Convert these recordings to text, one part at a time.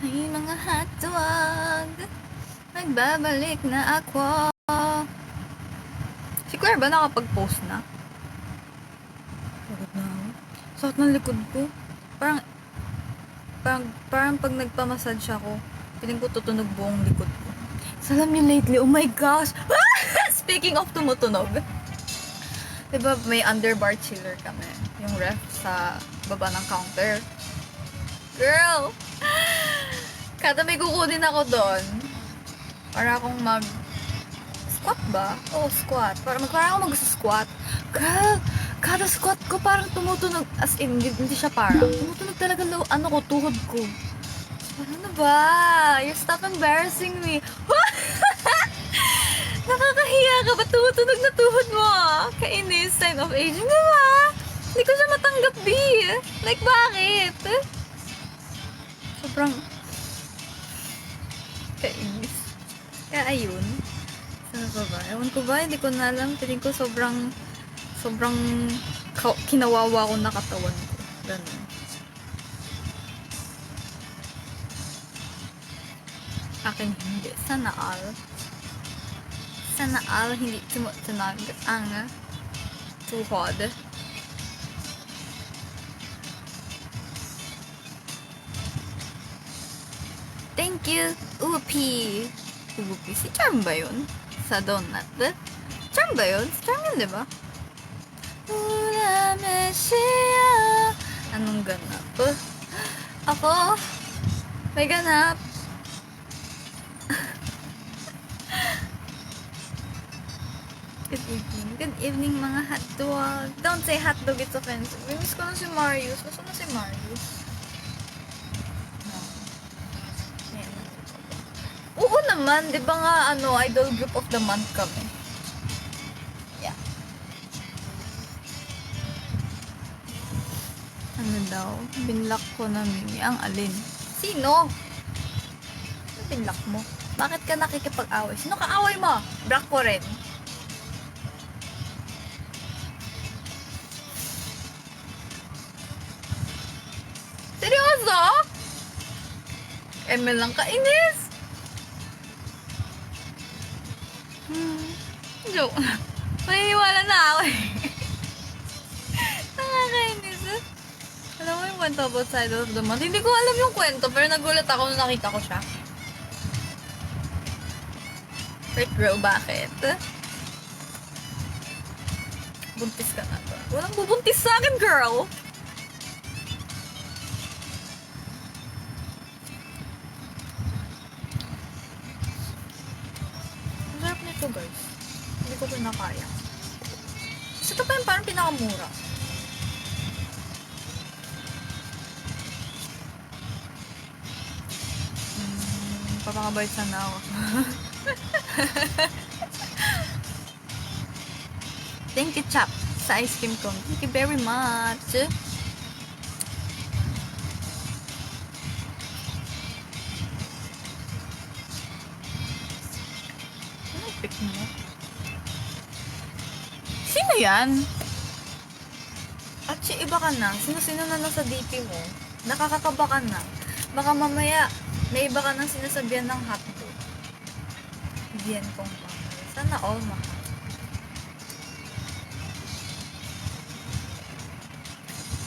Ay mga hotdog, nagbabalik na ako. Si Claire ba nakapag-post na? Pagod na ako. Sakit ng likod ko. Parang pag nagpamassage ako, piling ko tutunog buong likod ko. Salam niyo lately, oh my gosh! Speaking of tumutunog, diba may underbar chiller kami, yung ref sa baba ng counter. Girl! Kada may kukunin ako doon, para akong squat ba? Oo, squat. Parang ako mag-squat. Girl! Kada squat ko parang tumutunog, as in, hindi siya parang, tumutunog talaga ko, tuhod ko. Ano ba? You stop embarrassing me. Nakakahiya ka ba? Tumutunog na tuhod mo. Kainis, sign of aging. Diba? Hindi ko siya matanggap, B. Like, bakit? Sobrang kainis. Kaya ayun. Ano ba ba? Ewan ko ba? Hindi ko na alam. Tingin ko sobrang kinawawa ko na katawan ko. Ganun. Akin hindi. Sana all hindi tumutunog ang tuhod. Thank you, Upi. Upi. Si Charm ba yun? Sa donut? Charm ba yun? Si Charm yun, diba? Anong ganap? Ako? May ganap. Good evening. Good evening, mga hotdog. Don't say hotdog, it's offensive. Miss ko na si Marius. Gusto na si Marius. No. Yan. Oo naman. Di ba nga, idol group of the month kami? Yeah. Ano daw? Binlock ko na Mimi. Ang alin? Sino? Ano binlock mo? Bakit ka nakikipag-away? Sino ka-away mo? Block ko rin. Seryoso? ML lang kainis. Joke. Maniniwala na ako eh. Nakakainis. Alam mo yung kwento about side of the month? Hindi ko alam yung kwento, pero nagulat ako nung nakita ko siya. Wait bro, bakit? Buntis ka na to. Walang bubuntis sa akin, girl! Ang sarap nito, guys. Hindi ko pinakaya. Kasi ito pa yung parang pinakamura. Papakabait sana ako. Thank you, Chap, sa ice cream cone. Thank you very much. Ano pick mo? Sino yan? At iba ka na. Sino-sino na nasa DP mo? Nakakakaba ka na. Baka mamaya, may iba ka nang sinasabihan ng hotdog. Bien kong pamay. Sana all mahal.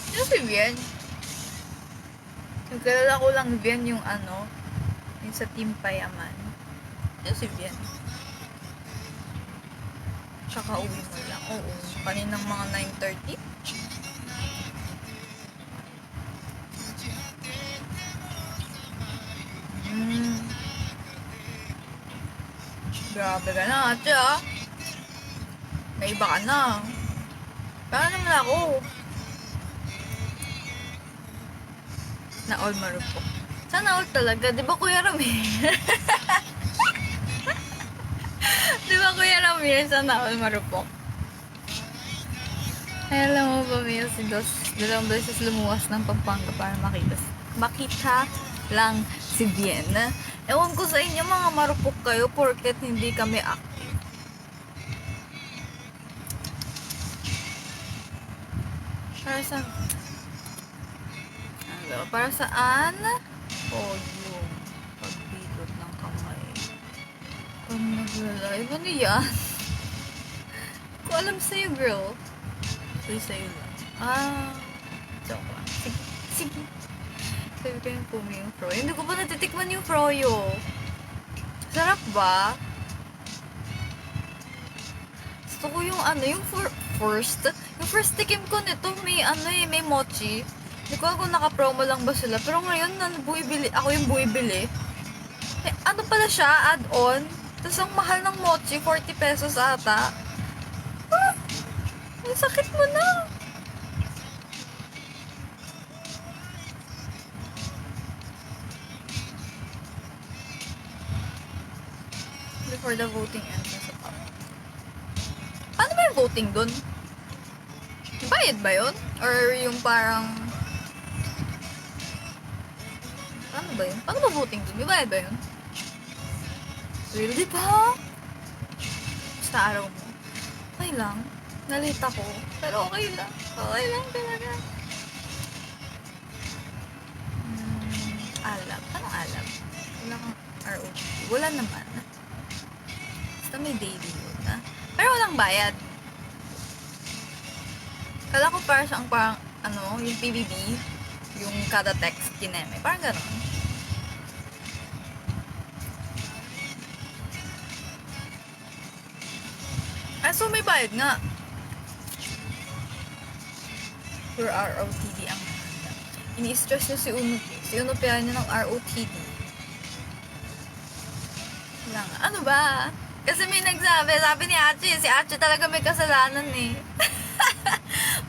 Sino si Bien? Yung kilala ko lang Bien yung yung sa Team Payaman. Sino si Bien? Tsaka uwi mo lang. Oo. Kaninang mga 9:30. Grabe ka na, ate ah. May iba ka na. Paano naman ako? Na all marupok. Sana all talaga. Di ba Kuya Ramir? Di ba Kuya Ramir? Sana all marupok. Ay, alam mo ba, Mia, si Dos, 2 beses lumuwas ng Pampanga para makita lang si Bien. Ewan ko sa inyo, mga marupok kayo porket hindi kami active. Para sa... Para saan? Podium. Pag nag-live, ano yan? Ko alam sa'yo, girl. Uy, sa'yo lang. Joke lang. Sige, sige. Sabi ko yung pumi yung froyo. Hindi ko pa natitikman yung froyo. Sarap ba? Gusto ko yung yung first. Yung first tikim ko nito, may may mochi. Hindi ko alam kung naka-promo lang ba sila. Pero ngayon, ako yung buibili. Eh, ano pala siya? Add-on. Tapos ang mahal ng mochi, 40 pesos ata. Ang sakit mo na. Before the voting ends sa top. Paano ba yung voting dun? Bayad ba yun? Or yung parang... Paano ba yun? Paano ba voting dun? May bayad ba yun? Really ba? Basta araw mo. Okay lang. Nalate ako. Pero okay lang. Okay lang talaga. Alab. Anong alab? Wala kang ROT. Wala naman. Basta may daily yun, ha? Pero walang bayad. Kala ko para siyang parang, yung PBB, yung kada text kineme. Parang gano'n. So may bayad nga. For ROTD ang handa. Ini-stress nyo si Uno. Si Uno pera niya ng ROTD. Wala nga. Ano ba? Kasi may sabi ni Achi, si Achi talaga may kasalanan eh.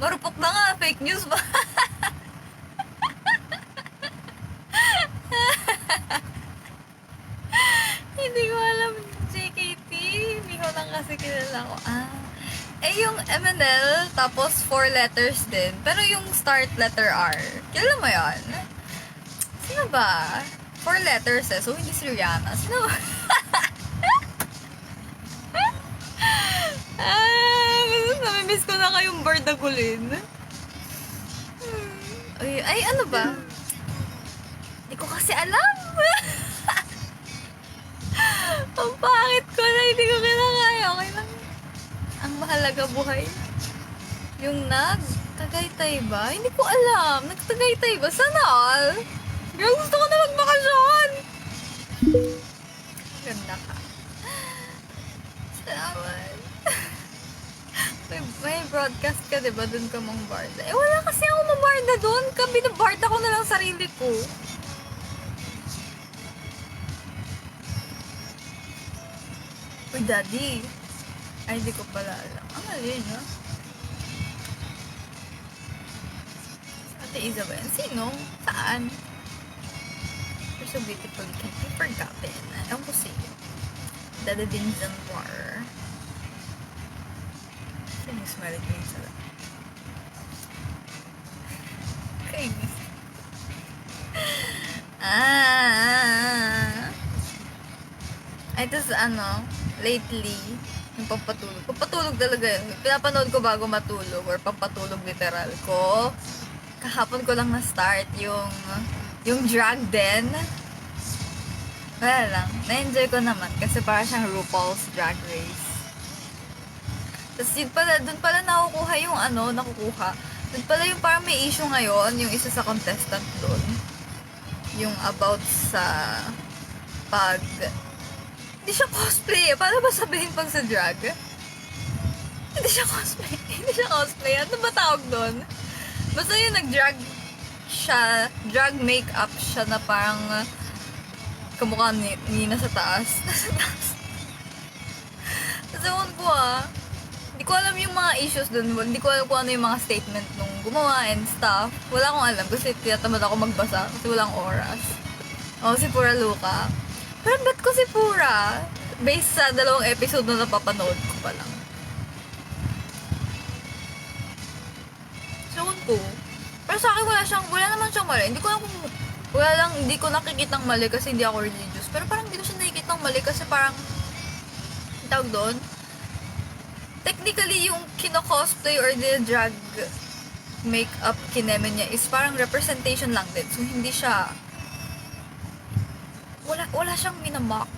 Marupok na nga, fake news ba? Hindi ko alam, JKT. Hindi ko lang kasi kilala ko. Yung MNL, tapos 4 letters din. Pero yung start letter R, kilala mo yun? Sino ba? 4 letters eh, so hindi si Rihanna. Sino ba? Namimiss ko na kayong bardagulin. Ay, ano ba? Hindi ko kasi alam. Ang pangit ko na, hindi ko kinakaya. Okay lang. Ang mahalaga buhay. Yung Tagaytay ba? Hindi ko alam. Nagtagaytay ba? Sana all? Girl, gusto ko na magbakasyon. Ganda ka. Salamat. May broadcast ka, diba? Doon ka mang barda. Eh, wala kasi ako mabarda doon. Binabarda ko na lang sarili ko. Uy, daddy. Ay, di ko pala alam. Ang alin, ha? Ate Isabel. Sino? Saan? You're so beautiful. You can't be forgotten. Ewan ko sa'yo. Dada din Zamwar. Sino yung smiling ko yung sala? Kainis. Ay, tapos lately, yung pampatulog. Pampatulog talaga yun. Pinapanood ko bago matulog or pampatulog literal ko. Kahapon ko lang na-start yung drag din. Wala lang. Na-enjoy ko naman kasi para siyang RuPaul's Drag Race. Tapos doon pala nakukuha yung nakukuha. Doon pala yung parang may issue ngayon, yung isa sa contestant doon. Yung about sa hindi siya cosplay. Paano ba sabihin pag sa drag? Hindi siya cosplay. Hindi siya cosplay. Ano ba tawag doon? Basta yung nag-drag siya, drag makeup siya na parang kamukha ni nasa taas. Nasa taas. Kasi ko hindi ko alam yung mga issues doon. Hindi ko alam kung ano yung mga statement nung gumawa and stuff. Wala akong alam kasi tinatamad ako magbasa kasi walang oras. Si Pura Luca. Pero ba't ko si Pura? Based sa 2 episode na napapanood ko pa lang. So, ko. Pero sa akin wala naman siyang mali. Hindi ko nakikitang mali kasi hindi ako religious. Pero parang hindi ko siya nakikitang mali kasi parang, tawag doon, technically yung kino-cosplay or the drag makeup kineme niya is parang representation lang din. So, hindi siya, wala siyang minamock.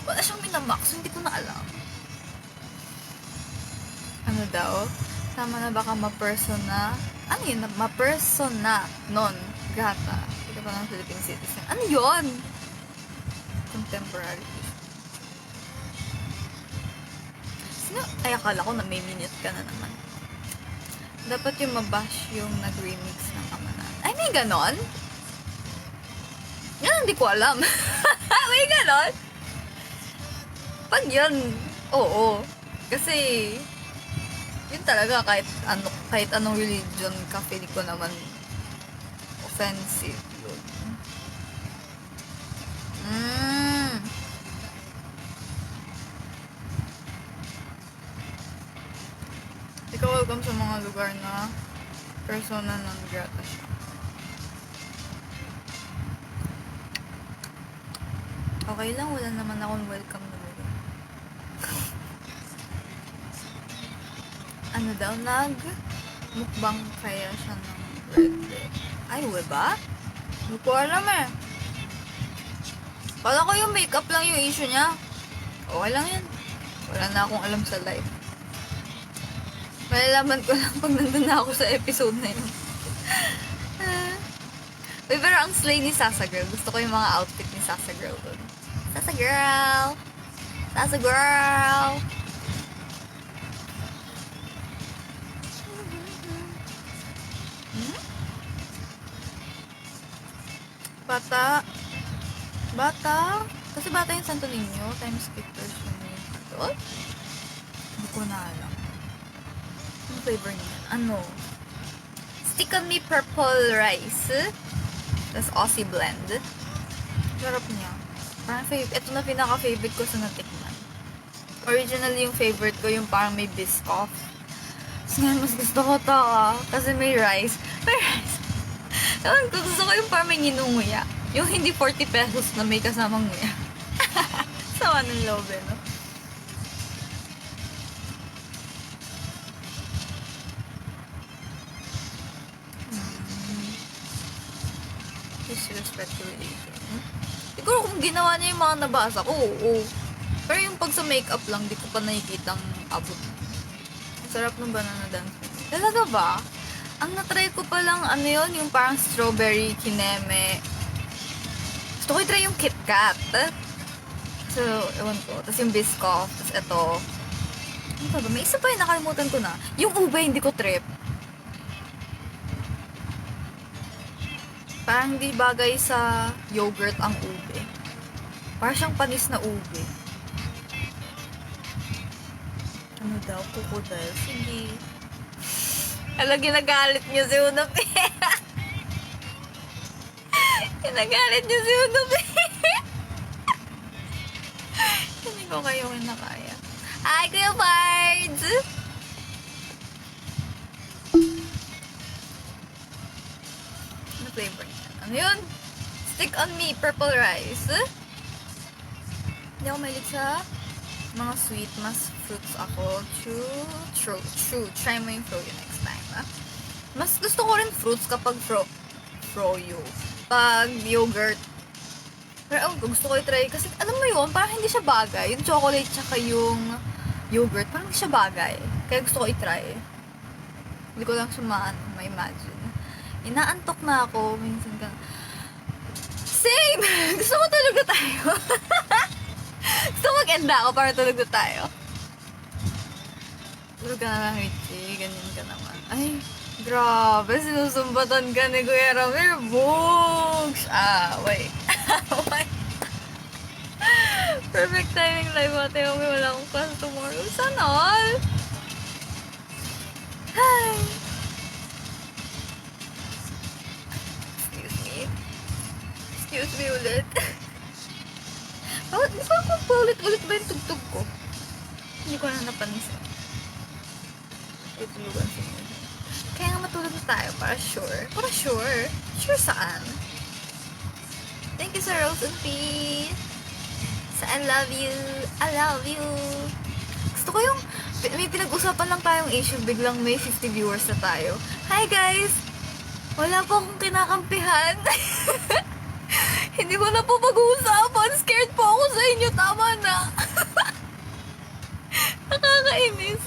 Wala siyang minamax, hindi ko na alam. Ano daw? Tama na baka ma-persona? Ano yun? Ma-persona non grata. Ito pa ng Philippine citizen. Ano yun? Contemporary. Sino? Ay, akala ko na may minute ka na naman. Dapat yung mabash yung nag-remix ng Kamanan. Ay, may ganon? Yan, hindi ko alam. May ganon? Pag yun, oo. Kasi, yun talaga kahit anong religion ka, feeling ko naman offensive yun. Ikaw welcome sa mga lugar na persona non grata siya. Okay lang, wala naman akong welcome na lugar. Ano daw, mukbang kaya siya ng red bread. Ay, ba? Hindi ko alam eh. Kala ko yung makeup lang yung issue niya. Okay lang yan. Wala na akong alam sa life. Malalaman ko lang pag nandun na ako sa episode na yun. Uy, pero ang slay ni Sasa Girl. Gusto ko yung mga outfit ni Sasa Girl dun. Sasa Girl! Sasa Girl! Bata? Kasi bata yung Santo Niño. Times pictures yun yung doon. Hindi ko na alam. Ano flavor niya? Ano? Stick on me purple rice. Tapos Aussie blend. Sarap niya. Parang ito na pinaka-favorite ko sa natikman. Originally yung favorite ko yung parang may biscoff. Kasi nga mas gusto ko to kasi may rice. May rice. Gusto ko yung parang may nginunguya. Yung hindi 40 pesos na may kasamang nguya. Sama ng loob eh, no? Disrespect to religion. Siguro kung ginawa niya yung mga nabasa ko, oo. Pero yung pag sa makeup lang, di ko pa nakikitang abot. Ang sarap ng banana dance. Talaga ba? Ang natry ko pa lang, ano yun, yung parang strawberry kineme. Gusto ko i-try yung KitKat. So, ewan ko. Tapos yung Biscoff. Tapos ito. Ano pa ba? May isa pa yung nakalimutan ko na. Yung ube, hindi ko trip. Parang hindi bagay sa yogurt ang ube. Parang siyang panis na ube. Ano daw? Crocodile? Sige. Alam, ginagalit niyo si Unap. Ginagalit niyo si Unap. Hindi ko kayo kinakaya. Hi, Kuya Bards! Ano flavor niya? Ano yun? Stick on me, purple rice. Hindi ako mahilig sa mga sweet. Mas fruits ako. True. Try mo yung froyo next time, ha? Mas gusto ko rin fruits kapag froyo. Pag yogurt. Pero gusto ko i-try. Kasi alam mo yun, parang hindi siya bagay. Yung chocolate tsaka yung yogurt, parang hindi siya bagay. Kaya gusto ko i-try. Hindi ko lang siya ma-imagine. Inaantok na ako. Minsan ka. Same! Gusto ko tulog na tayo. Gusto ko mag-enda ako para tulog na tayo. Tulog ka na lang, Richie. Ganyan ka naman. Ay, grabe. Sinusumbatan ka ni Kuya Ramir. Boogs! Wait. Wait. Perfect timing live ate. Wala akong class tomorrow. Sana all. Hi. Excuse me ulit. Di ba ako paulit-ulit ba yung tugtog ko? Hindi ko na napansin. Itulugan sa inyo. Kaya nga matulog na tayo para sure. Para sure? Sure saan? Thank you sa Rose and Peace. Sa I love you. I love you. Gusto ko yung may pinag-usapan lang tayong issue. Biglang may 50 viewers na tayo. Hi guys! Wala po akong kinakampihan. Hindi ko na po pag-uusapan. Scared po ako sa inyo. Tama na. Nakakainis.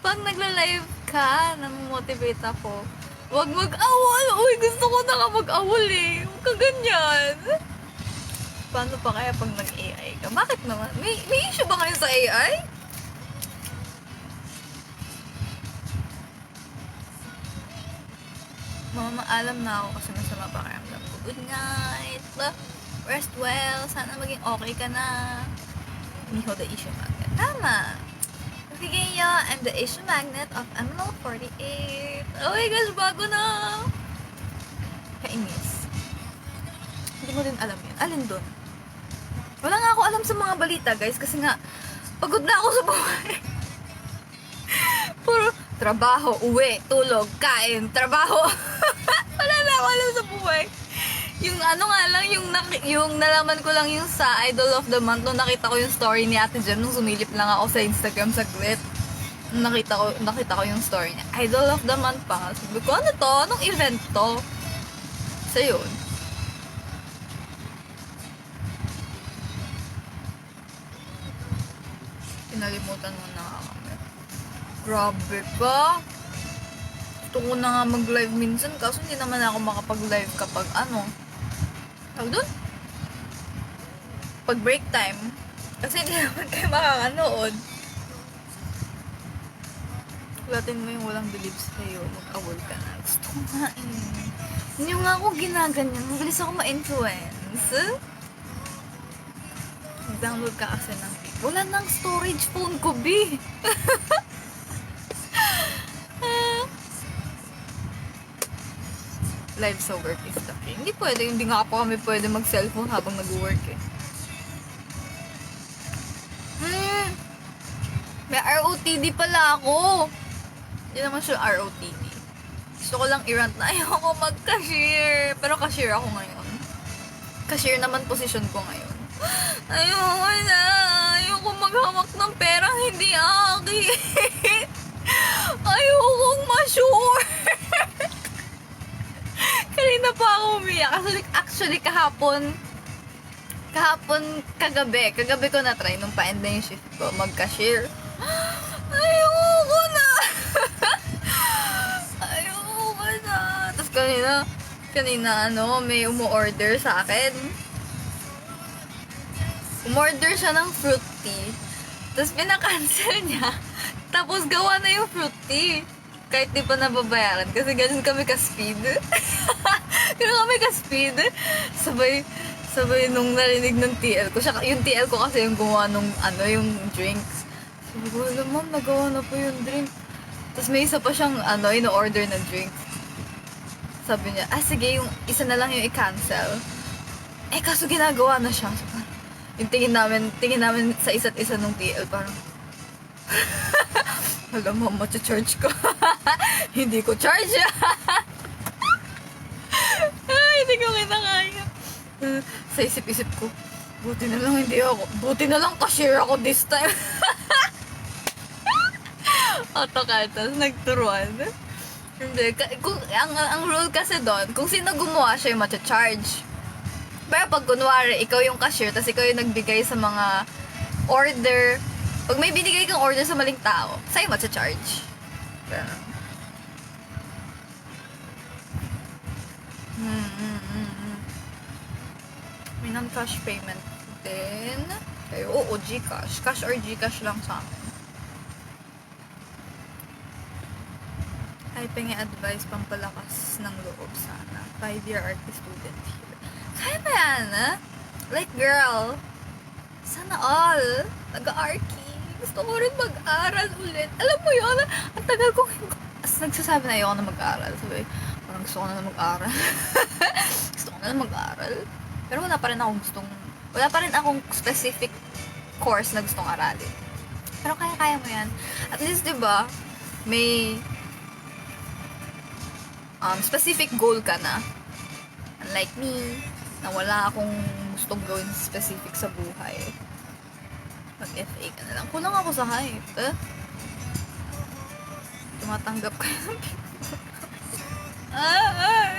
Pag nagla-live ka, namomotivate ako. Huwag mag-awol. Uy, gusto ko na nga mag-awol eh. Huwag ka ganyan. Paano pa kaya pag nag-AI ka? Bakit naman? May issue ba kayo sa AI? Mamaalam na ako kasi masama pa karamdam ko. Good night. Rest well. Sana maging okay ka na. Miho the issue magnet. Tama. Kayo, I'm the issue magnet of ML48. Oh my gosh, bago na. Kainis. Hindi mo din alam yun. Alin dun? Wala nga ako alam sa mga balita, guys. Kasi nga, pagod na ako sa buhay. Puro trabaho, uwi, tulog, kain, trabaho. Wala na ako alam sa buhay. Yung ano nga lang, yung nalaman ko lang yung sa Idol of the Month nung nakita ko yung story ni Ate Jem nung sumilip lang ako sa Instagram saglit. Nakita ko yung story niya. Idol of the Month pa nga. Sabi ko, ano to? Anong event to? So yun. Pinalimutan mo na kami. Grabe ka. Gusto ko na nga mag-live minsan kaso hindi naman ako makapag-live kapag ano. Tawag dun? Pag break time. Kasi hindi naman kayo makakanood. Latin mo yung walang believe sa'yo. Mag-awol ka na. Gusto ko nga eh. Hindi nga ako ginaganyan. Mabilis ako ma-influence. Mag-download ka kasi ng wala nang storage phone ko, B. Live sa work is the key. Hindi pwede. Hindi nga po kami pwede mag-cellphone habang nag-work eh. May ROTD pala ako. Hindi naman siya ROTD. Gusto ko lang i-rant na ayoko mag-cashier. Pero cashier ako ngayon. Cashier naman position ko ngayon. Ayoko na. Ayoko maghawak ng perang hindi akin. Ayokong ma-sure. Kanina pa ako umiyak. Actually, kahapon, kagabi ko na-try nung pa-end na yung shift ko, mag-cashier. Ayoko na. Ayoko na. Tapos kanina may umu-order sa akin. Umorder siya ng fruit tea. Tapos pinakancel niya. Tapos gawa na yung fruit tea. Kahit di pa nababayaran. Kasi ganun kami ka-speed. Ganun kami ka-speed. Sabay nung narinig ng TL ko. Yung TL ko kasi yung gumawa nung yung drinks. Sabi ko, ma'am, nagawa na po yung drink. Tapos may isa pa siyang in-order na drink. Sabi niya, sige, yung isa na lang yung i-cancel. Kaso ginagawa na siya. So, yung tingin namin sa isa't isa nung TL, parang, alam mo, matcha-charge ko. Hindi ko charge. Ay, hindi ko kinakaya. Sa isip-isip ko, buti na lang cashier ako this time. Autokatas, nagturuan. Hindi, ang rule kasi doon, kung sino gumawa siya yung matcha-charge. Pero pag kunwari, ikaw yung cashier, tapos ikaw yung nagbigay sa mga order. Pag may binigay kang order sa maling tao, sa'yo matcha-charge. Pero, may non-cash payment din. Kayo, oo, Gcash. Cash or Gcash lang sa amin. Ay, pengi advice, pampalakas ng loob sana. 5-year artist student here. Kaya ba yan, Like, girl, sana all, nag-arky. Gusto ko rin mag-aral ulit. Alam mo yun, ang tagal ko, nagsasabi na ayoko na mag-aral. Sabi, parang gusto ko na mag-aral. Gusto ko na mag-aral. Pero wala pa rin akong specific course na gustong aralin. Pero kaya mo yan. At least, diba, may specific goal ka na. Unlike me, na wala akong gustong gawin specific sa buhay. Mag-FA ka na lang. Kulang ako sa hype. Tumatanggap kayo ng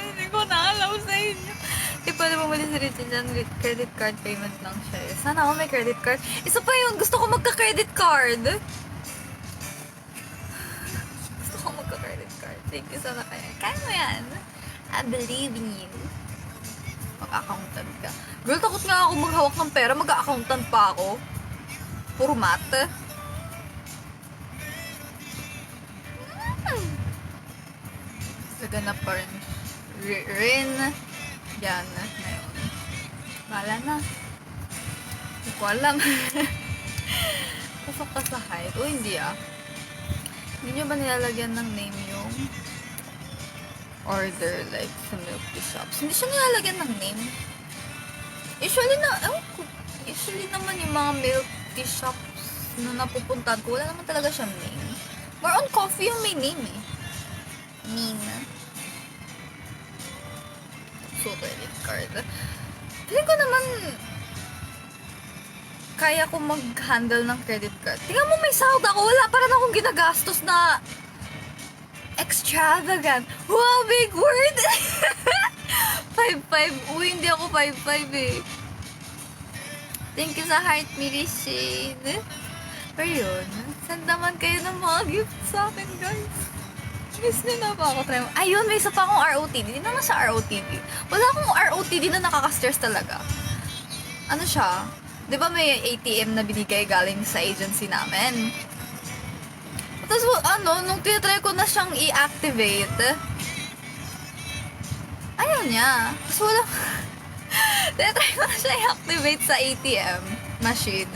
hindi ko na alam sa inyo. Hindi pwede bumili si Richie dyan. Credit card payment lang siya. Sana ako may credit card. Isa pa yun. Gusto ko magka-credit card. Thank you sana kaya. Kaya mo yan. I believe in you. Mag-accountant ka. Girl, takot nga ako maghawak ng pera. Mag-accountant pa ako. Puro math. Laganap pa rin. Rin. Yan. Ngayon. Bala na. Hindi ko alam. Pasok ka sa height. O hindi ah. Hindi nyo ba nilalagyan ng name yung order like sa milk tea shops? Hindi siya nilalagyan ng name. Usually naman yung mga milk tea shops na napupuntahan ko, wala naman talaga siyang name. More on coffee yung may name eh. Nina. So, credit card. Feeling ko naman kaya ko mag-handle ng credit card. Tingnan mo, may sahod ako. Wala pa rin akong ginagastos na extravagant. Wow, big word! 5-5. Uy, hindi ako 5-5 eh. Thank you sa heart, Miri Shane. Pero yun, send naman kayo ng mga gifts sa akin, guys. Miss nyo na pa ako. Try mo. Ayun, may isa pa akong ROTD. Hindi naman sa ROTD. Wala akong ROTD na nakaka-stress talaga. Ano siya? Di ba may ATM na binigay galing sa agency namin? Tapos, nung tinatry ko na siyang i-activate, ayaw niya. Tapos wala, tinatry ko na siya i-activate sa ATM machine.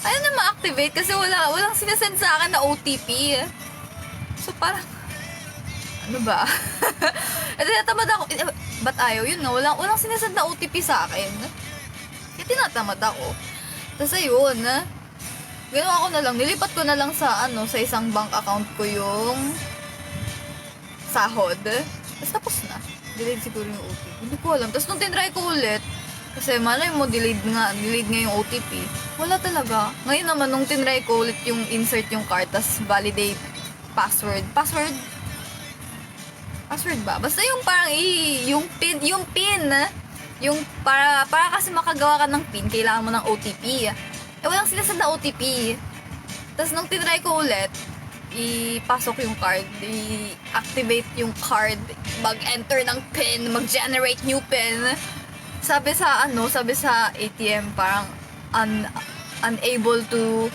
Ayaw na ma-activate kasi walang sinasend sa akin na OTP. So, parang, ano ba? E, tinatamad ako. Ba't ayaw? Yun nga, walang sinasend na OTP sa akin. Kaya tinatamad ako. Tapos ayun, ginawa ko na lang, nilipat ko na lang sa isang bank account ko yung sahod. Tapos na. Delayed siguro yung OTP. Hindi ko alam. Tapos nung tinry ko ulit, kasi malay mo, delayed nga yung OTP. Wala talaga. Ngayon naman, nung tinry ko ulit yung insert yung card, tapos validate password. Password ba? Basta yung parang yung pin, yung para kasi makagawa ka ng pin, kailangan mo ng OTP. Eh, walang sinasad na OTP. Tapos nung tinry ko ulit, ipasok yung card, i-activate yung card, mag-enter ng pin, mag-generate new pin. Sabi sa ATM, parang unable to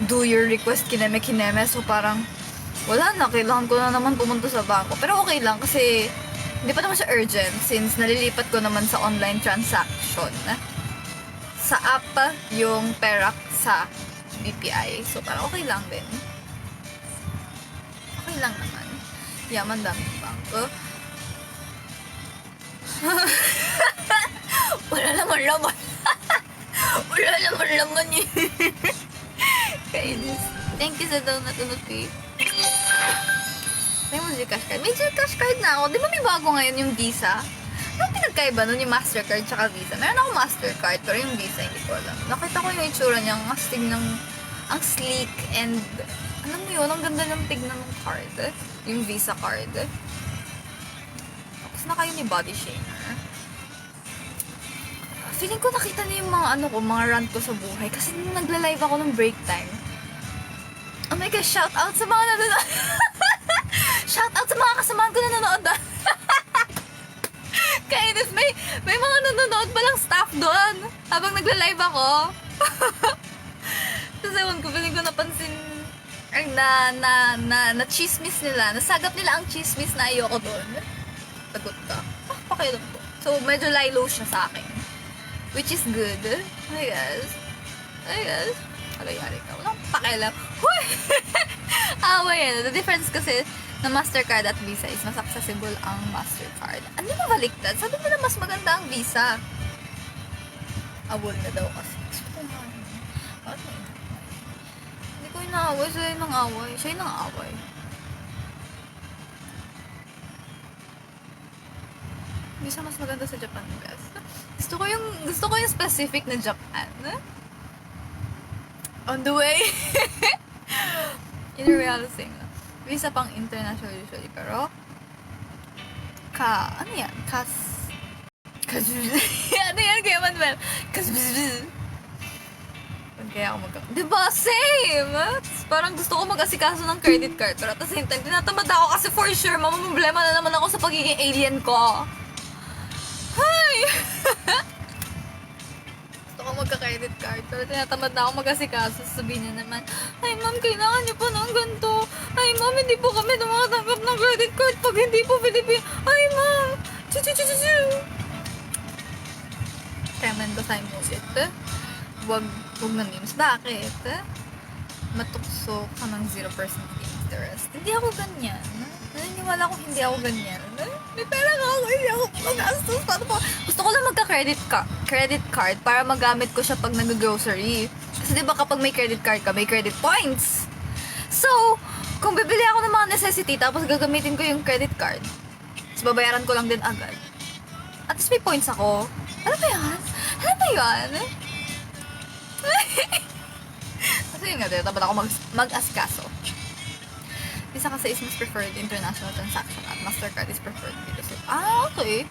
do your request kineme. So parang, wala na, kailangan ko na naman pumunta sa bangko. Pero okay lang kasi hindi pa naman siya urgent since nalilipat ko naman sa online transaction. Sa app yung Perak sa BPI. So, parang okay lang din. Okay lang naman. Yaman daming bangko. Wala naman laman. Wala naman laman eh. Kainis. Thank you sa donut Unupi. May mo Gcash card. May Gcash card na ako. Di ba may bago ngayon yung Visa? Ano pinagkaiba nun yung Mastercard tsaka Visa? Meron ako Mastercard pero yung Visa hindi ko alam. Nakita ko yung itsura niya. Ang sleek and alam mo yun, ang ganda ng tignan ng card. Yung Visa card. Tapos na kayo ni Body Shamer. Feeling ko nakita niyo yung mga rant ko sa buhay. Kasi nung nagla-live ako ng break time. Oh my gosh, shout out sa mga nanonood. Shout out sa mga kasamahan ko na nanonood. Kainis, may mga nanonood palang staff doon habang nagla-live ako. Tapos ewan ko, feeling ko napansin na chismis nila. Nasagap nila ang chismis na ayoko doon. Tagot ka. Pakialam ko. So, medyo lilo siya sa akin. Which is good. I guess. Yari ka. Walang pakialam. Huy! Away. The difference kasi na Mastercard at Visa is mas accessible ang Mastercard. Ano ba baliktad? Sabi nila mas maganda ang Visa. Awol na daw kasi. Gusto ko nga. Okay. Hindi ko inaaway. Siya yung nang-away. Siya yung nang-away. Visa mas maganda sa Japan, guys. Gusto ko yung specific na Japan. On the way. In reality, Visa pang international usually, pero ano yan? Ano yan kaya Manuel? Kaya ako diba? Same! parang gusto ko mag-asikaso ng credit card. Pero at the same time, tinatamad ako kasi for sure, mamamblema na naman ako sa pagiging alien ko. Hay! Gusto ko magka-credit card. Pero tinatamad na ako mag-asikaso. Sabihin niya naman, ay ma'am, kailangan niyo po ng ganito. Ay ma'am, hindi po kami tumatanggap ng credit card pag hindi po Pilipino. Ay ma'am! Kaya man basahin mo ulit. Wag na names. Bakit? Matukso ka ng 0% interest. Hindi ako ganyan. Naniniwala ko hindi ako ganyan. May pera ka ako, hindi ako magastos. Paano po? Gusto ko lang credit card para magamit ko siya pag nag-grocery. Kasi diba kapag may credit card ka, may credit points. So, kung bibili ako ng mga necessity tapos gagamitin ko yung credit card, tapos babayaran ko lang din agad. At least may points ako. Ano ba yan? Ano ba yan? Kasi yun nga, dapat ako mag-asikaso. Visa kasi is mas preferred international transaction at Mastercard is preferred because of... okay.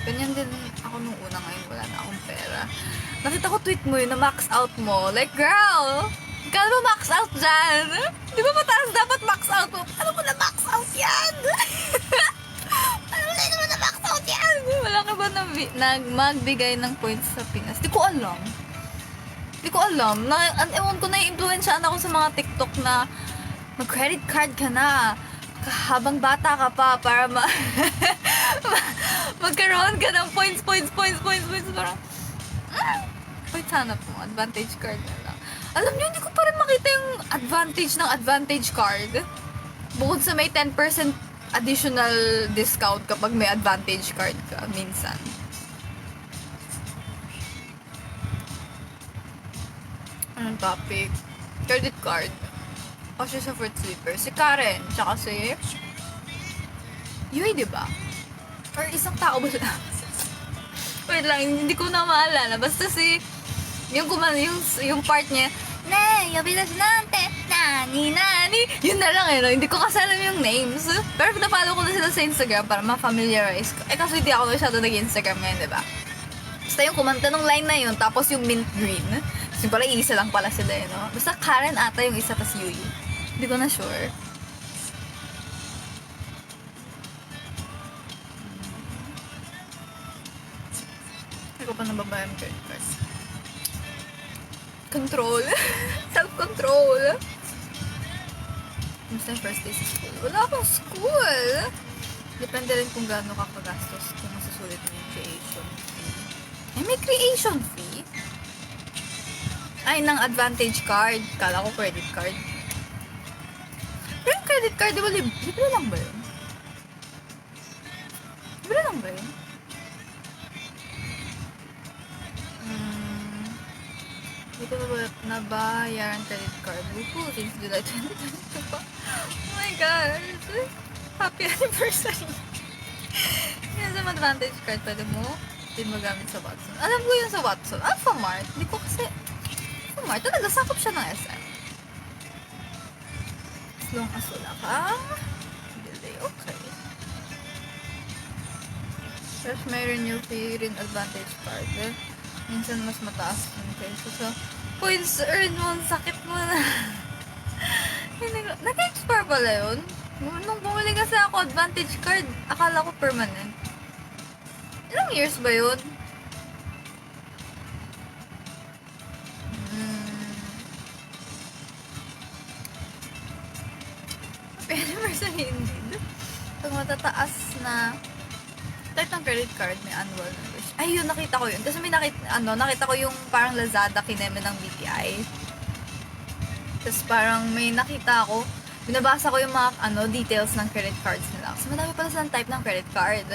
Ganyan din ako nung una, ngayon wala na akong pera. Nakita ko tweet mo yun na max out mo. Like, girl! Kala mo max out dyan? Di ba mataas dapat max out mo? Ano mo na max out yan? Ano mo na max out yan? Wala ka ba magbigay ng points sa Pinas? Di ko alam. Ewan ko, na-influensyan ako sa mga TikTok na mag-credit card ka na habang bata ka pa para magkaroon ka ng points. Parang, wait, hanap mo. Advantage card na lang. Alam niyo, hindi ko pa rin makita yung advantage ng advantage card. Bukod sa may 10% additional discount kapag may advantage card ka, minsan. Anong topic? Credit card. Kasi sa fruit sleeper. Si Karen, tsaka si... Yui, diba? Or isang tao ba sila? Wait lang, hindi ko na maalala. Basta si... Yung part niya, Ne, yabilas nante, nani. Yun na lang no? Hindi ko kasi alam yung names. Pero napalo ko na sila sa Instagram para ma-familiarize ko. Kasi hindi ako masyado nag-Instagram ngayon, diba? Basta yung kumanta ng line na yun, tapos yung mint green. Kasi pala, isa lang pala sila, no? Basta Karen ata yung isa, tas Yui. Hindi ko na sure. Hindi ko pa nababayang credit card. Control. Self-control. Kamusta yung first day sa school? Wala akong school. Depende rin kung gaano ka kagastos kung masusulit mo yung creation fee. Ay, may creation fee? Ay, ng advantage card. Kala ko credit card. Pero yung credit card, di ba libre lang ba yun? Libre lang ba yun? Hindi ko nabayaran credit card. Woohoo! Since July 2022 pa. Oh my gosh! Happy anniversary! Yan sa advantage card, pwede mo din magamit sa Watson. Alam ko yun sa Watson. Alphamart. Hindi ko kasi... Alphamart, talaga sakop siya ng SM. As long as wala ka. Delay, okay. Tapos may renew fee rin advantage card. Minsan mas mataas yung peso. So, points earn mo, sakit mo na. Nag-expire pala yun. Nung bumili kasi ako advantage card, akala ko permanent. Ilang years ba yun? Anniversary indeed. Pag matataas na type ng credit card, may annual membership. Ay, yun, nakita ko yun. Kasi may nakita ko yung parang Lazada kineme ng BPI. Tapos parang may nakita ako, binabasa ko yung mga details ng credit cards nila. Kasi madami pala silang type ng credit card.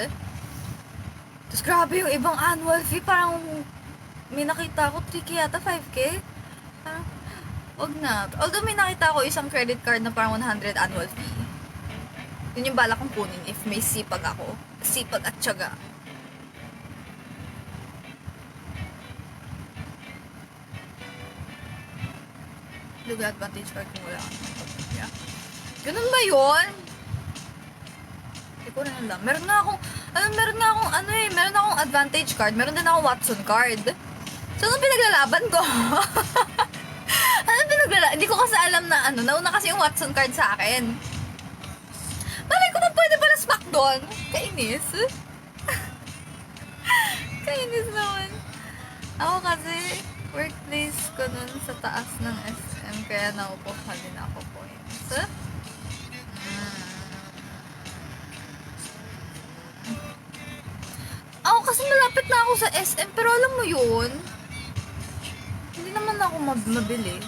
Tapos grabe yung ibang annual fee. Parang may nakita ko 3K yata, 5K. Parang, wag na. Although may nakita ko isang credit card na parang 100 annual fee. Yun yung bala kong kunin if may sipag ako. Sipag at tiyaga. Lugar advantage card kung wala kang pagpapya. Ganun ba yun? Hindi ko rin alam. Meron akong advantage card. Meron din akong Watson card. So, anong pinaglalaban ko? Hindi ko kasi alam na nauna kasi yung Watson card sa akin. Malay ko man pwede pala smack doon. Kainis. Kainis naman. Ako kasi, workplace ko nun sa taas ng SM, kaya naupo ka din ako points. Ako kasi malapit na ako sa SM, pero alam mo yun, hindi naman ako mabili.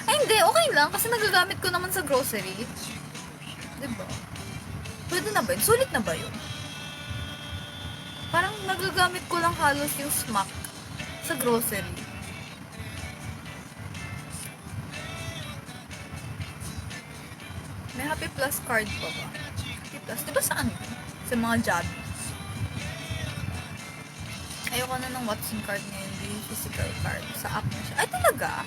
Ay hindi, okay lang, kasi nagagamit ko naman sa grocery. Diba? Pwede na ba yun? Sulit na ba yun? Parang nagagamit ko lang halos yung smack sa grocery. May Happy Plus card pa ba? Happy Plus, diba saan yun? Sa mga job. Ayoko na ng Watson card ngayon, yung physical card. Sa app na siya. Ay, talaga?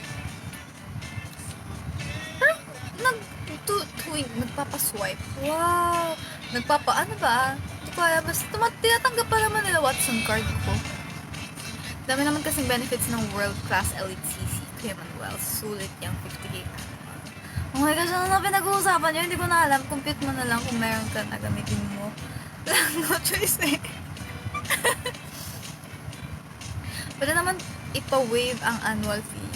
Parang, nagpapaswipe. Wow! Ano ba? Hindi ko alam. Basta tinatanggap pa naman nila Watson card ko. Dami naman kasing benefits ng World Class Elite CC. Kaya Manuel, sulit yung 50k. Oh my gosh, ano na pinag-uusapan nyo? Hindi ko na alam. Compute mo na lang kung meron ka na gamitin mo. No choice eh. Pwede naman ipa-waive ang annual fee.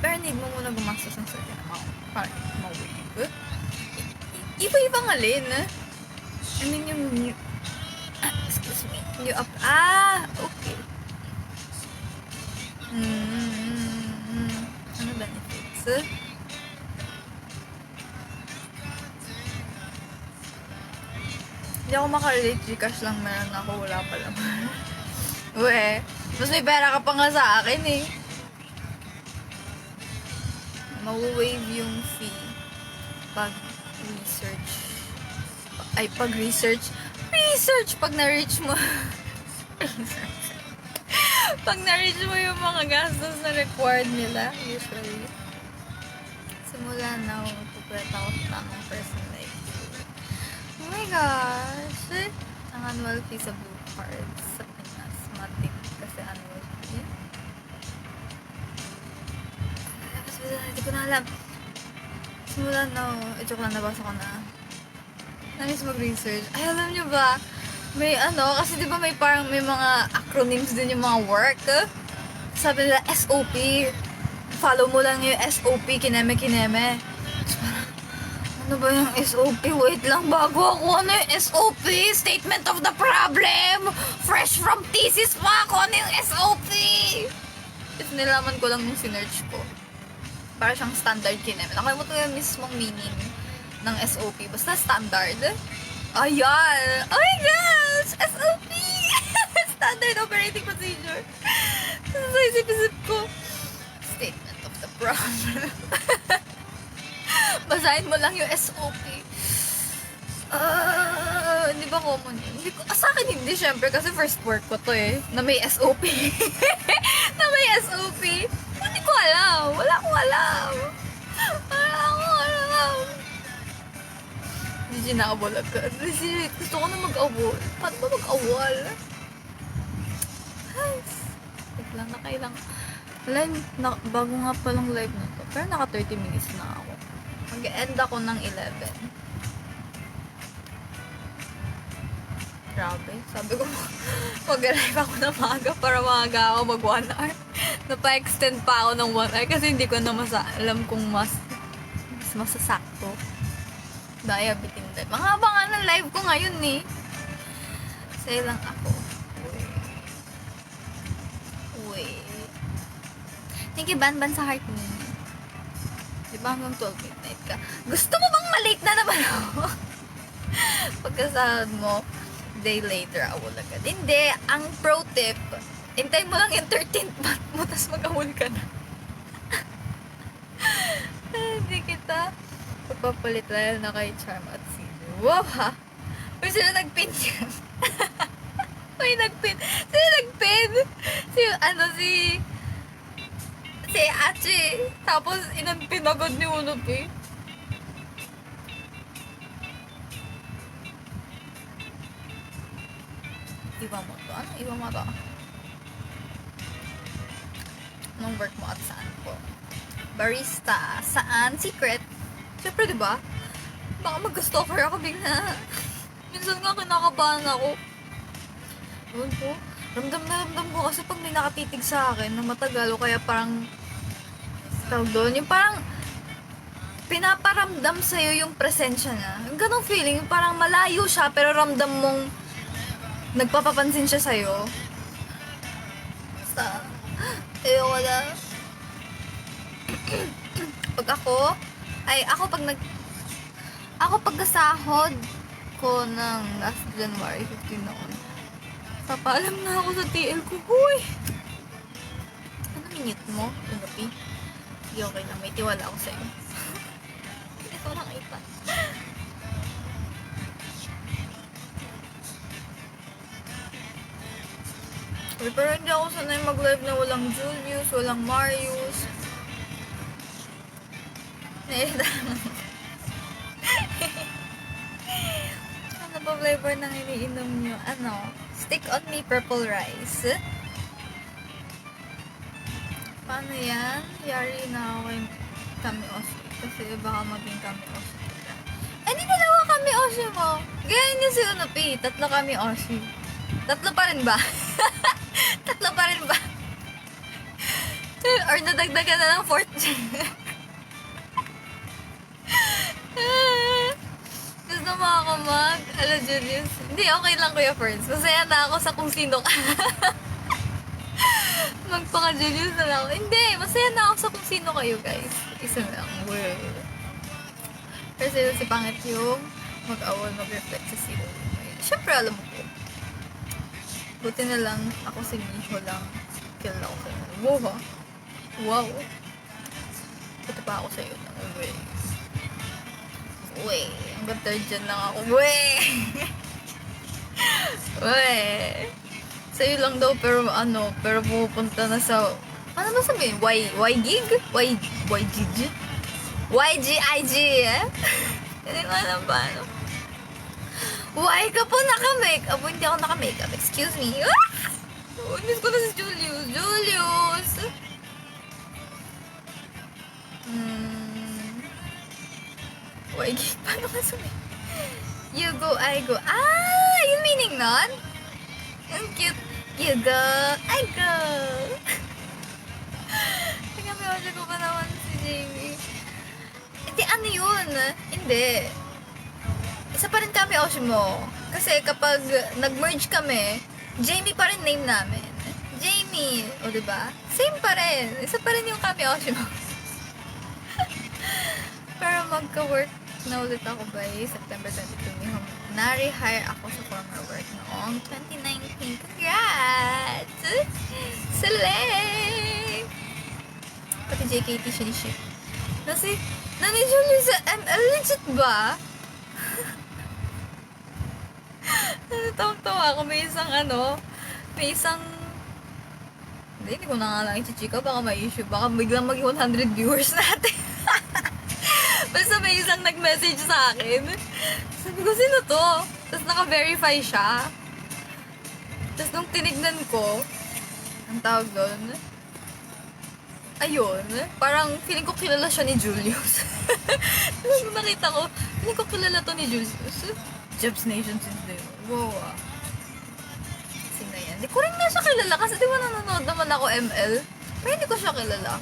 Pero need mo muna gumastos ng certain amount para ma-waive. Iba-iba nga alin. I mean yung new... excuse me. New up... okay. Ano benefits? Hindi ako makarelate. Gcash lang meron ako. Wala pa lang. Uwe. Mas may pera ka pa nga sa akin eh. Mawu-waive yung fee pag research. Pag na-reach mo. Pag na-reach mo yung mga gastos na required nila, usually. Simula na, magpupulat ako sa tamang person like you. Oh my gosh! Ang annual fee sa Blue Cards sa Pinas, matik kasi annual fee. Hindi ko na alam. Simula na, joke lang, nabasa ko na. Nangis mag-research. Ay, alam nyo ba? May kasi di ba may parang may mga acronyms din yung mga work. Sabi nila, SOP. Follow mo lang yung SOP, kineme-kineme. Ano ba yung SOP? Wait lang, bago ako. Ano yung SOP? Statement of the problem! Fresh from thesis pa ako. Ano yung SOP? If nilaman ko lang yung sinerch ko. Para siyang standard kineme. Nakalimutan ko yung mismong meaning ng SOP. Basta standard. Ayan! Oh my gosh! SOP! Standard Operating Procedure. So, isip-isip ko. Statement of the problem. Basahin mo lang yung SOP. Hindi ba common yun? Sa akin hindi, syempre, kasi first work ko to eh. Na may SOP. Na may SOP. Hindi ko alam. Wala akong alam. Hindi nakabol agad. Gusto ko na mag-awol. Paano ba mag-awol? Wait lang, nakailang. Bago nga palang live na to. Pero naka 30 minutes na ako. Mag-end ako ng 11. Grabe. Sabi ko, mag-live ako na maaga para maaga ako mag 1 hour. Napa-extend pa ako ng 1 hour kasi hindi ko na alam kung mas masasakto. Daya bitin live. Mga haba nga ng live ko ngayon eh. Say lang ako. Wait. Thank you, Ban sa heart mo. Diba hanggang 12 midnight ka? Gusto mo bang malate na naman ako? Pagkasahod mo, day later, awol agad. Hindi. Ang pro tip, hintayin mo lang yung 13th month mo, tas mag-awol ka na. Hindi kita pagpapalit dahil na kay Charm at Sino. Wow ha! May sila nagpin yan. May nagpin. Sino nagpin? Si Achi. Tapos inanpin agad ni Unop eh. Iba mo to. Ano iba mo to? Anong work mo at saan po? barista. Saan? Secret. Siyempre, di ba? Baka mag-stalker ako bigla. Minsan nga kinakabahan ako. Yun po. Ramdam na ramdam ko kasi pag may nakatitig sa akin na matagal o kaya parang tawag doon, yung parang pinaparamdam sa'yo yung presensya niya. Yung ganong feeling, yung parang malayo siya pero ramdam mong nagpapapansin siya sa'yo. Basta, ayoko na. Pag ako pag nasahod ko ng last January 15 noon, papaalam na ako sa TL ko. Huy! Ano minute mo? Tunupi? Sige, okay lang. May tiwala ako sa'yo. Ito lang iPad. Pero hindi ako sanay mag-live na walang Julius, walang Marius. Ano ba flavor ng iniinom nyo? Ano? Stick on me purple rice. Paano yan? Yari na ako yung kami oshi. Kasi baka maging kami oshi kita. Eh, di dalawa kami oshi mo. Ganyan niya si Unupi. Tatlo kami oshi. Tatlo pa rin ba? Tatlo pa rin ba? Or nadagdagan na ng fourth gen. Gusto mo ako ala Julius? Hindi, okay lang Kuya Ferns. Masaya na ako sa kung sino ka. Magpaka-Julius na lang ako. Hindi, masaya na ako sa kung sino kayo guys. Isa na lang. Kasi si pangit yung mag-awal, mag-reflect sa sino. Siyempre alam mo ko. Buti na lang ako si Miho lang. Kilala ko sa'yo. Wow ha? Wow. Buti pa ako sa'yo. Uy, hanggang third gen lang ako. Uy! Uy! Sa'yo lang daw, pero pupunta na sa, ano ba sabihin? Y-gig? Y-gig? YGIG, eh? Hindi ko alam ba, ano? Why ka po naka-makeup? Hindi ako naka-makeup. Excuse me. Miss ko na si Julius. Julius! YG, paano ka sabihin? You go, I go. Ah! Yung meaning nun? Ang cute. You go, I go. Nagkamiwala ko pa naman si Jamie. Hindi, ano yun? Hindi. Isa pa rin kami Oshi mo. Kasi kapag nag-merge kami, Jamie pa rin name namin. Jamie. O, diba? Same pa rin. Isa pa rin yung kami Oshi mo. Pero magka-work na ulit ako by September 22. Na-rehire ako sa former work noong 2019. Congrats! Salay! Pati JKT siniship. Kasi, Julius sa ML, legit ba? Natawag-tawa ako. May isang hindi ko na nga lang i-chika. Baka may issue. Baka biglang maging 100 viewers natin. Basta may isang nag-message sa akin. Sabi ko, sino to? Tapos naka-verify siya. Tapos nung tinignan ko, ang tawag doon, ayun, parang feeling ko kilala siya ni Julius. Tapos nakita ko, feeling ko kilala to ni Julius. Jobs Nation since day. Wow. Sino yan? Di ko rin na siya kilala kasi di ba nanonood naman ako ML? Pero hindi ko siya kilala.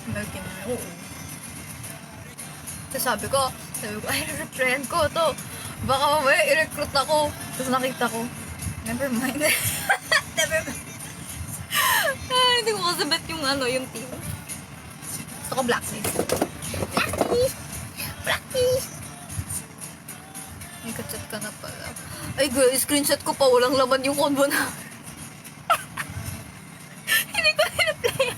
American na. Oo. Tapos sabi ko, ay, friend ko to. Baka mamaya i-recruit ako. Tapos nakita ko, never mind. Never mind. Hindi ko kasabit yung team. Gusto ko blacklist. Blacklist! May kachat ka na pala. Ay girl, screenshot ko pa. Walang laman yung convo na. Hindi ko na-replay.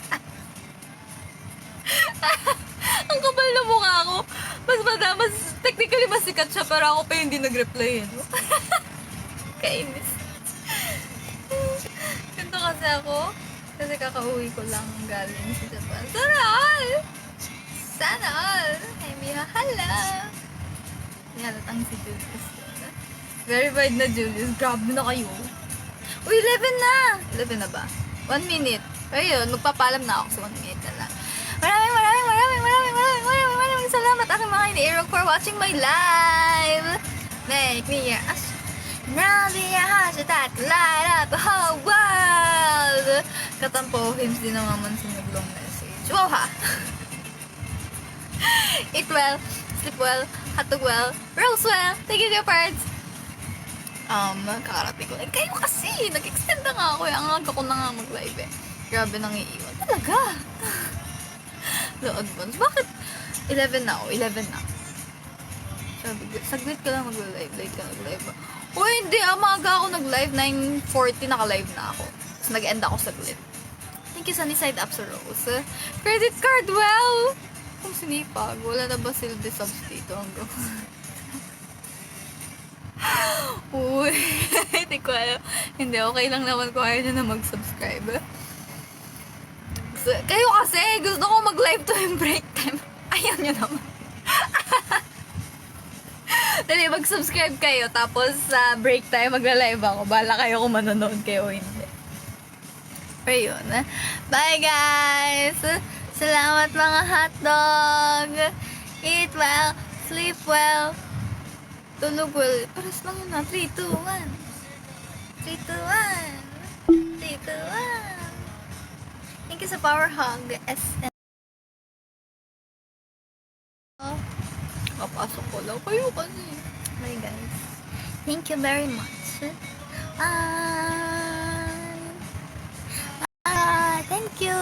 Ang kapal na mukha ko. Mas technically mas sikat siya, pero ako pa hindi nag-reply. Kainis. Ganito kasi ako. Kasi kakauwi ko lang galing sa Japan. Sana all! Sana all! Ay, may hahala. May halatang si Julius. Verified na Julius. Grabe na kayo. Uy, 11 na! 11 na ba? 1 minute. Pero yun, magpapalam na ako sa 1 minute na lang. Maraming salamat aking mga ini-Aero for watching my live. Make me your ass. Now be a hashtag light up the whole world. Katampo, hymns din naman sa long message. Wow ha! Eat well, sleep well, hotdog well, rose well, thank you dear parts. Kakarating ko. Kayo kasi, nag-extend na nga ako. Ang aga ko na nga mag-live eh. Grabe nang iiwan. Talaga. Low advance. Bakit? 11 na ako. 11 na. Sabi ko, saglit ka lang mag-live. Late ka nag-live. Uy, hindi. Amaga ako nag-live. 9:40 naka-live na ako. Tapos nag-end ako saglit. Thank you, Sunnyside Apps Rose. Credit card, well! Kung sinipag, wala na ba silbi subs dito hanggang... Uy, hindi ko alam. Hindi, okay lang naman kung ayaw nyo na mag-subscribe. Kayo kasi, gusto ko mag-live to yung break time. Ayaw nyo naman. Dali, mag-subscribe kayo. Tapos sa break time, magla-live ako. Bahala kayo kung manonood kayo o hindi. Pero yun. Bye guys! Salamat mga hotdog! Eat well, sleep well, tulog well. Paras lang yun na. 3, 2, 1. 3, 2, 1. 3, 2, 1. Thank you sa power hug. SM. Papasok ko lang. Kayo kasi. Bye guys. Thank you very much. Bye. Bye. Thank you.